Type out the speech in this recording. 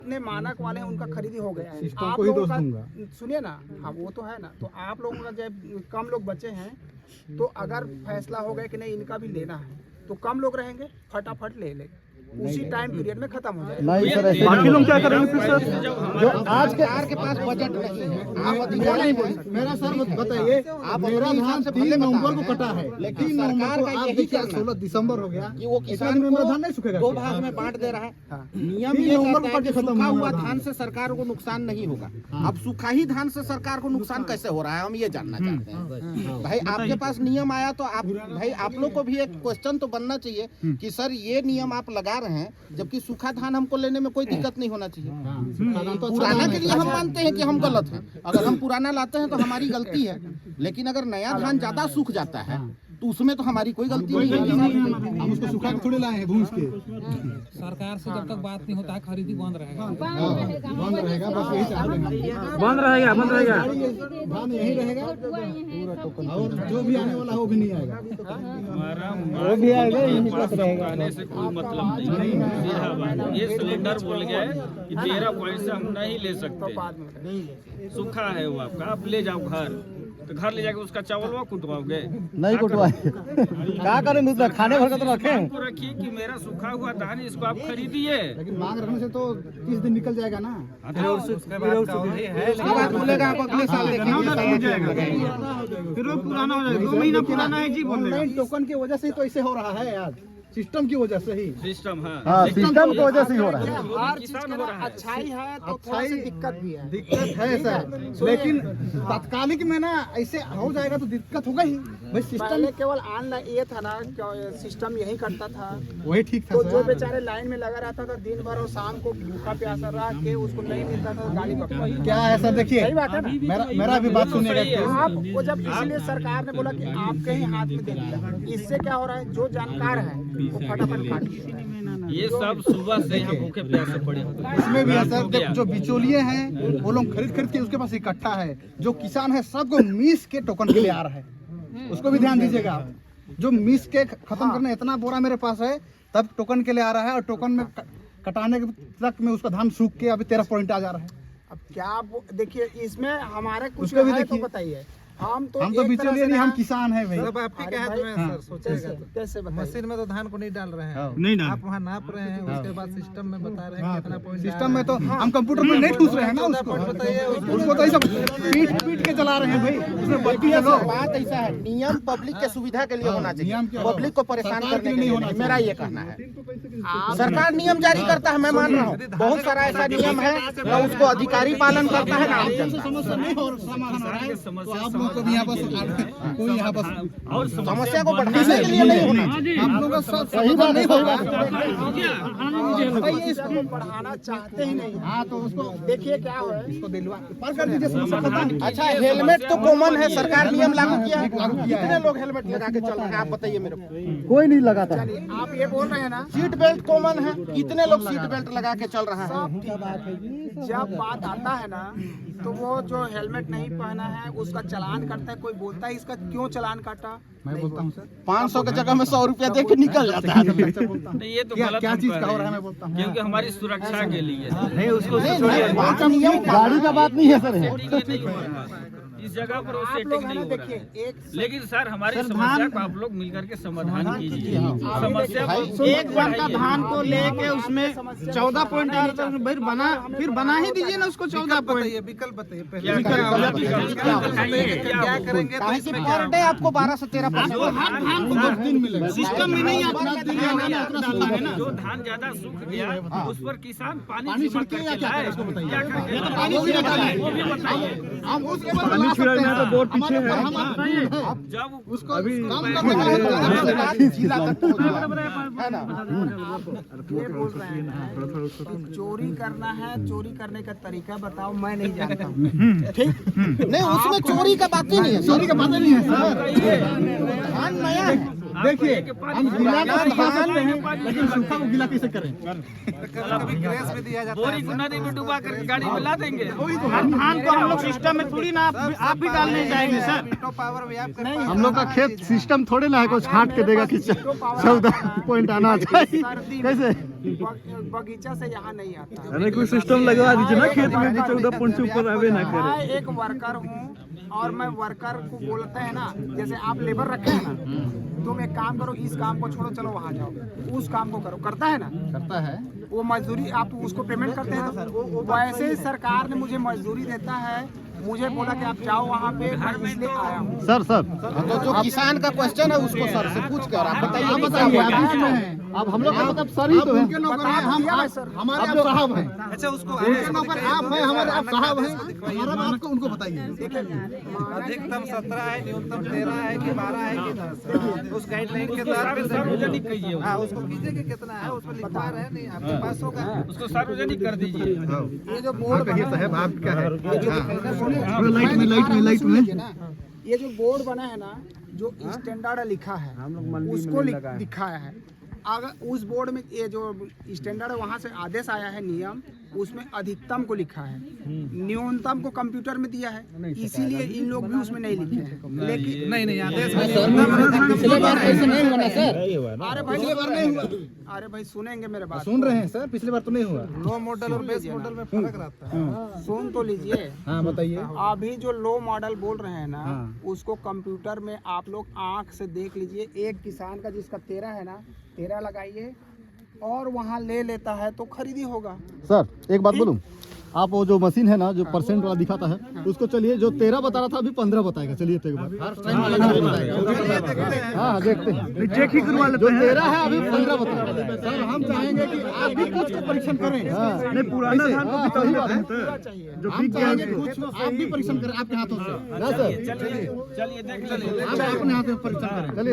अपने मानक वाले हैं उनका खरीदी हो गया है। सिस्टम आप को ही लोगों दोष का दूंगा। सुनिए ना, हाँ वो तो है ना, तो आप लोगों का जब कम लोग बचे हैं तो अगर फैसला हो गया कि नहीं इनका भी लेना है तो कम लोग रहेंगे, फटाफट ले लेंगे, उसी टाइम पीरियड में खत्म हो जाएगा। नहीं सर, बाकी लोग क्या करेंगे फिर सर? जो आज के पास बजट नहीं है, आप वो अधिकार नहीं बोल सकते। मेरा सर बताइए, आप मेरा अपने धान हिसाब से 3 भले नवंबर को बता कटा रहे है, हैं, लेकिन 3 नवंबर सरकार को का आप यही देखिए करना 16 दिसंबर हो गया कि वो इतना किसान दिन में मेरा को धान नहीं सूखेगा। 2 भाग में बांट दे रहा है। हाँ। नियम 3 ये नवंबर कहता को है कि खत्म सूखा होने हुआ वाला धान से सरकार को नुकसान नहीं होगा। अब सूखा ही धान से सरकार को नुकसान कैसे हो रहा है, हम ये जानना चाहते हैं। भाई आपके पास नियम आया तो आप लोग को भी एक क्वेश्चन तो बनना चाहिए कि सर ये नियम आप लगा रहे हैं जबकि सूखा धान हमको लेने में कोई दिक्कत नहीं होना चाहिए। पुराना के लिए हम मानते हैं कि हम गलत हैं, अगर हम पुराना लाते हैं तो हमारी गलती है, लेकिन अगर नया धान ज्यादा सूख जाता है तो उसमें तो हमारी कोई गलती नहीं है। हम उसको सुखा के थोड़े लाए हैं भूंज के। सरकार से जब तक बात नहीं होता है खरीदी बंद रहेगा। बंद रहेगा, बस यही चाहते हैं। बंद रहेगा, बंद रहेगा। धान यही रहेगा और जो भी आने वाला है वो भी नहीं आएगा। वो भी आएगा, यही पास आने से कोई मतलब नहीं। ये सिलेंडर बोल गया है कि 13 पॉइंट से हम नहीं ले सकते, सूखा है वो आपका, आप ले जाओ घर, तो घर ले जाके उसका चावल वो कुटवाओगे? नहीं कुटवाए क्या करेंगे, उसमें खाने भर का तो रखें। को रखिए कि मेरा सूखा हुआ धान इसको आप खरीदिए। लेकिन मांग रखने से तो 30 दिन निकल जाएगा ना। फिर वो पुराना हो जाएगा, 2 महीना पुराना है जी बोल रहे ऑनलाइन टोकन की वजह से ही तो ऐसे हो रहा है यार, सिस्टम की वजह से ही। सिस्टम है, सिस्टम की वजह से ही हो रहा है। हर चीज का ना अच्छाई है तो थोड़ा सा दिक्कत भी है। दिक्कत है सर, लेकिन तात्कालिक में ना ऐसे हो जाएगा तो दिक्कत होगा ही भाई। सिस्टम पहले केवल ऑनलाइन ये था ना, सिस्टम यही करता था, वही ठीक था तो जो सर। बेचारे लाइन में लगा रहता था दिन भर और शाम को भूखा प्यासा रह के उसको नहीं मिलता था, गाड़ी पकड़ा। क्या है सर, देखिए सही बात है ना। मेरा भी बात सुनिएगा। आपको जब इसलिए सरकार ने बोला कि आपके ही हाथ में दे दिया, इससे क्या हो रहा है, जो जानकार है वो फटाफट काट दिया। ये सब सुबह से यहाँ भूखे प्यासे पड़े हुए हैं। इसमें भी है सर, जो बिचौलिए हैं वो लोग खरीद के उसके पास इकट्ठा है, जो किसान है सबको मीस के टोकन के लिए आ रहा है, उसको भी ध्यान दीजिएगा आप। जो मीस के खत्म करने इतना बोरा मेरे पास है तब टोकन के लिए आ रहा है, और टोकन में कटाने तक में उसका धान सूख के अभी 13 पॉइंट आ जा रहा है। अब क्या देखिए इसमें हमारे कुछ उसको भी है तो देखिए। बताइए। हम तो बिचौलिए नहीं, हम किसान है भाई। आपके क्या हाथ में है सर, सोचेगा तो। कैसे बताइए? मशीन में तो धान को नहीं डाल रहे हैं, नहीं ना, आप वहाँ नाप रहे हैं, उसके बाद सिस्टम में बता रहे हैं कितना पॉइंट। सिस्टम में तो हम कंप्यूटर में नहीं ठूस रहे हैं ना उसको तो ऐसा पीट के चला रहे हैं भाई। उसमें बल्कि बात ऐसा है, नियम पब्लिक के सुविधा के लिए होना नियम चाहिए, क्या पब्लिक को परेशान सरकार करने के के लिए लिए नहीं नहीं। होना मेरा ये कहना है, सरकार नियम जारी करता है, मैं मान रहा हूँ, बहुत सारा ऐसा नियम है ना उसको अधिकारी पालन करता है ना आम जनता। समस्या नहीं हो समाधान हो रहा है तो आप लोग को भी यहाँ पर कोई यहाँ पर और समस्या को बढ़ाने के लिए नहीं होना। आप लोग का सही बात नहीं होगा। भाई इसको बढ़ाना चाहते ही नहीं। हाँ तो उसको देखिए क्या हो है, उसको दिलवा पार कर दीजिए, समस्या खत्म। अच्छा हेलमेट तो कॉमन है, सरकार नियम लागू किया है, लागू किया है। कितने लोग हेलमेट लगा के चल रहे हैं आप बताइए मेरे को। कोई नहीं लगाता। आप ये बोल रहे हैं ना, सीट बेल्ट कॉमन है, कितने लोग सीट बेल्ट लगा के चल रहा है। सब ठीक है। जब बात आता है ना तो वो जो हेलमेट नहीं पहना है उसका चालान करता है, कोई बोलता है इसका क्यों चालान काटा, मैं बोलता हूँ सर 500 के जगह में 100 रुपया दे के निकल जाता है। नहीं, ये तो गलत क्या हम चीज कह का हो रहे रहा है हैं, मैं बोलता हूँ। क्योंकि हमारी सुरक्षा के लिए नहीं उसको बात नियम गाड़ी का बात नहीं है सर। सेटिंग ही नहीं हो रहा है। इस जगह पर वो आप सेटिंग लोग है नहीं ना हो रहा देखिए है। एक लेकिन सर हमारी समस्या को आप लोग मिलकर के समाधान कीजिए। समस्या एक बार का धान को लेके उसमें 14 पॉइंट आ रहा था, फिर बना ही दीजिए ना उसको 14 पॉइंट। विकल्प बताइए क्या करेंगे। पर डे आपको 12 से 13% सिस्टम में नहीं आता। जो धान ज्यादा सूख गया उस पर किसान पानी छिड़के या क्या करें, वो भी बताइए। हम उस लेवल पे ला सकते हैं तो बोर्ड पीछे है। जब उसको अभी है ना। ये बोल रहे हैं कि चोरी करना है, चोरी करने का तरीका बताओ, मैं नहीं जानता हूँ। ठीक नहीं उसमें चोरी का बात ही नहीं है, चोरी का बात नहीं है सर। धान नया है। देखिए हम गीला तो दिखा सकते हैं लेकिन सूखा को गीला कैसे करें। बोरी को नदी में डुबा करके गाड़ी में ला देंगे। धान को हम लोग सिस्टम में थोड़ी ना आप भी डालने जाएंगे सर। हम लोग का खेत सिस्टम थोड़े ना है, कुछ छांट के देगा कि 14 पॉइंट आना चाहिए कैसे। बगीचा से यहाँ नहीं आता। अरे कोई सिस्टम लगवा दीजिए ना खेत में कि 14 पॉइंट से ऊपर आवे ना करे। मैं एक वर्कर हूँ और मैं वर्कर को बोलते हैं ना, जैसे आप लेबर रखे हैं ना, तुम एक काम करो, इस काम को छोड़ो, चलो वहाँ जाओ, उस काम को करो, करता है ना, करता है। वो मजदूरी आप उसको पेमेंट करते हैं ना, वैसे ही सरकार ने मुझे मजदूरी देता है, मुझे बोला कि आप जाओ वहाँ पे, मैं इसलिए आया हूँ। सर तो जो किसान का क्वेश्चन है उसको सर से पूछ कर आप बताइए। आप बताइए, आप इसमें हैं। अब हम लोग का मतलब सर ही तो है। उनके नौकर हैं, हम हमारे आप साहब हैं। अच्छा उसको उनके नौकर आप हैं, हमारे आप साहब हैं। हमारा बात को उनको बताइए। अधिकतम 17 है, न्यूनतम 13 है कि 12 है कि 10 उस गाइडलाइन के तहत पे सार्वजनिक कहिए, हाँ उसको कीजिए कि कितना है, उसमें लिखवा रहे हैं नहीं आपके पास होगा। उसको सार्वजनिक कर दीजिए। ये जो बोर्ड कहिए साहब, आप क्या है? लाइट में ना, ये जो बोर्ड बना है ना, जो स्टैंडर्ड लिखा है उसको दिखाया है। अगर उस बोर्ड में ये जो स्टैंडर्ड वहाँ से आदेश आया है नियम, उसमें अधिकतम को लिखा है, न्यूनतम को कंप्यूटर में दिया है, इसीलिए इन लोग भी उसमें नहीं लिखे हैं। लेकिन नहीं आदेश पिछले बार ऐसे नहीं हुआ ना सर? अरे भाई, पिछले बार नहीं हुआ। अरे भाई सुनेंगे मेरे बात, सुन रहे हैं सर, पिछले बार तो नहीं हुआ। लो मॉडल और बेस मॉडल में फर्क रहता है। सुन तो लीजिए। हाँ बताइए। अभी जो लो मॉडल बोल रहे हैं ना, हाँ। उसको कंप्यूटर में आप लोग आंख से देख लीजिए। एक किसान का जिसका 13 है ना, 13 लगाइए और वहाँ ले लेता है तो खरीदी होगा। सर एक बात बोलूं, आप वो जो मशीन है ना, जो परसेंट वाला दिखाता है, उसको चलिए, जो 13 बता रहा था अभी 15 बताएगा। चलिए तो एक बार हाँ देखते हैं, चेक ही करवा लेते जो हैं। 13 है अभी 15 बताएगा। सर हम चाहेंगे कि आप भी कुछ का परीक्षण करें। नहीं पुराना धान को बिका लेते हैं तो जो हम बिक गया चाहेंगे उसको। कुछ आप भी परीक्षण करें आपके हाथों से ना सर। चलिए देख लीजिए। आप अपने हाथ में परीक्षण करें। चलिए।